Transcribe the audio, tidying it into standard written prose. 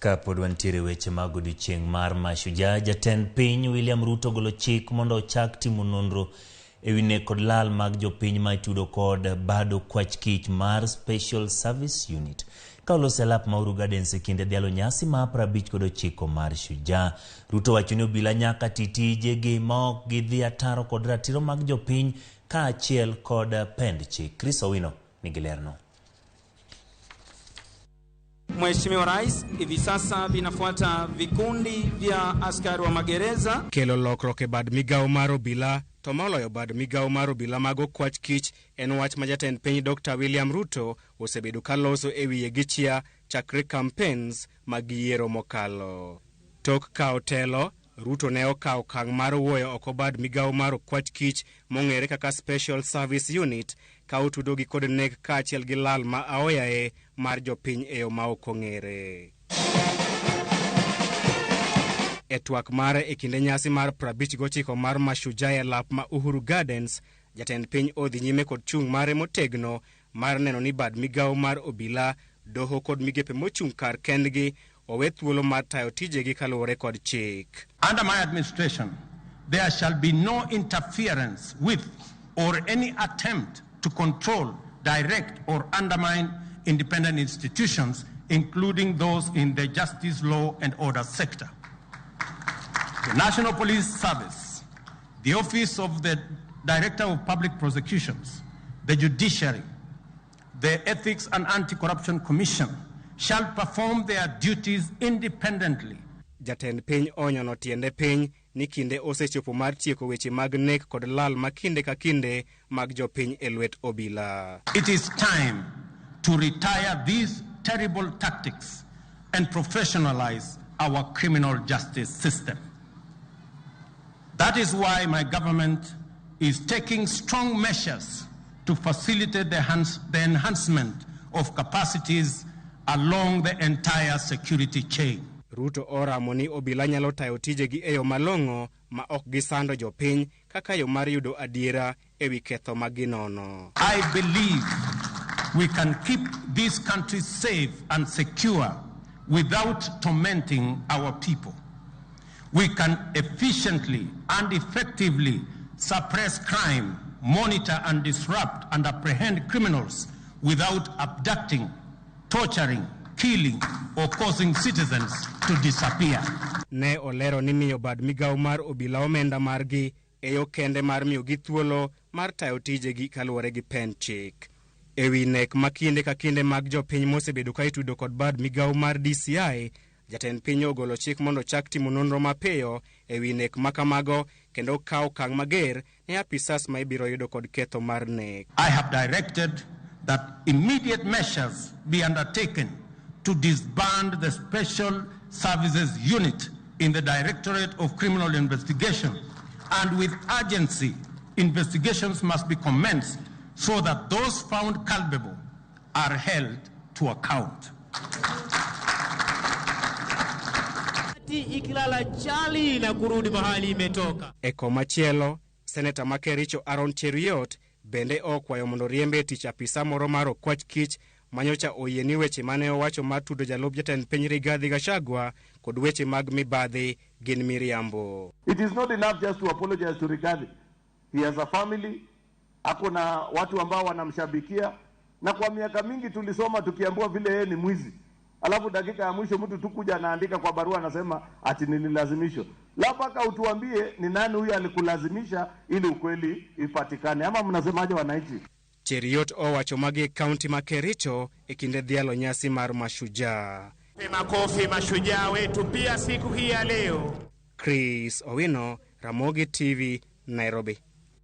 Kapod wantiere weche mag odiochieng' mar mashujaa, jatend piny William Ruto golo chik mondo ochak timo nonro ewi nek kod lal mag jopiny ma itudo kod bado kwach kich mar Special Service Unit. Kaolose lap ma Uhuru Gardens kinde dhialo nyasi ma 59 mar shujaa. Ruto wacho ni obila nyaka titijegi ma ok gidhi ataro kod ratiro mag jopiny kaachiel kod pend chik. Chris Owino nigi lerno. Mheshimiwa Rais, hivi sasa vinafuata vikundi vya askari wa magereza kelo lokruok e bad migao mar obila to moloyo bad migao mar obila mago kwach kich en wach ma jatend piny Dr. William Ruto osebedo kaloso e wiye gichia chakre campaigns mag yiero mokalo. Tok kao telo, Ruto ne okawo okang' mar wuoyo oko bad migao mar kwach kich mong'ere kaka Special Service Unit ka otudo gi kod nek kaachiel gi lal ma aoyae mar jopiny e yo ma ok ong'ere. E twak mare e kinde nyasi mar 59 mar mashujaa e lap ma Uhuru Gardens, jatend piny odhi nyime kod chung' mare motegno mar neno ni bad migao mar obila, doho kod migepe mochung' kar kendgi owe thuolo mar tayo tijegi kaluwore kod chik. Under my administration, there shall be no interference with or any attempt to control, direct or undermine independent institutions, including those in the justice, law and order sector. The National Police Service, the Office of the Director of Public Prosecutions, the Judiciary, the Ethics and Anti-Corruption Commission shall perform their duties independently. Jatend piny onyono tiende piny ni kinde osechopo mar tieko weche mag nek kod lal ma kinde ka kinde mag jopiny e lwet obila. It is time to retire these terrible tactics and professionalize our criminal justice system. That is why my government is taking strong measures to facilitate the enhancement of capacities along the entire security chain. Ruto oramo ni obila nyalo tayo tijegi e yo malong'o ma ok gisando jopiny kaka yo mar yudo adiera ewi ketho maginono. I believe we can keep this country safe and secure without tormenting our people. We can efficiently and effectively suppress crime, monitor and disrupt and apprehend criminals without abducting, torturing, killing or causing citizens to disappear. Ne olero ni miyo bad migao mar obila omenda margi e yo kende mar miyo gi thuolo mar tayo tijegi kaluwore gi pen chik. Ewi nek makinde ka kinde mag jopiny mosebedo ka itudo kod bad migao mar DCI, jatend piny ogolo chik mondo chak timo nonro mapiyo ewi nek makamago kendo kawo okang' mager ne apisas ma ibiro yudo kod ketho mar nek. I have directed that immediate measures be undertaken to disband the Special Services Unit in the Directorate of Criminal Investigation, and with urgency, investigations must be commenced so that those found culpable are held to account. E komachielo, Seneta ma Kericho Cheruiyot bende okwayo mondo riembe tich apisa moro mar okwach kich manyocha oyie ni weche mane owacho mar tudo jalup jatend piny Rigathi Gachagua kod weche mag mibadhi gin miriambo. It is not enough just to apologize to Rigathi. He has a family, ako na watu ambao wanamshabikia, na kwa miaka mingi tulisoma tukiambiwa vile yeye ni mwizi. Alafu dakika ya mwisho mtu tukuja anaandika kwa barua anasema ati nililazimishwa. Lapaka utuambie ni nani huyu alikulazimisha ili ukweli ipatikane. Ama mnasemaje wananchi? Cheruiyot owacho magi kaunti ma Kericho e kinde dhialo nyasi mar mashujaa. Makofi mashujaa wetu pia siku hii ya leo. Chris Owino, Ramogi TV, Nairobi.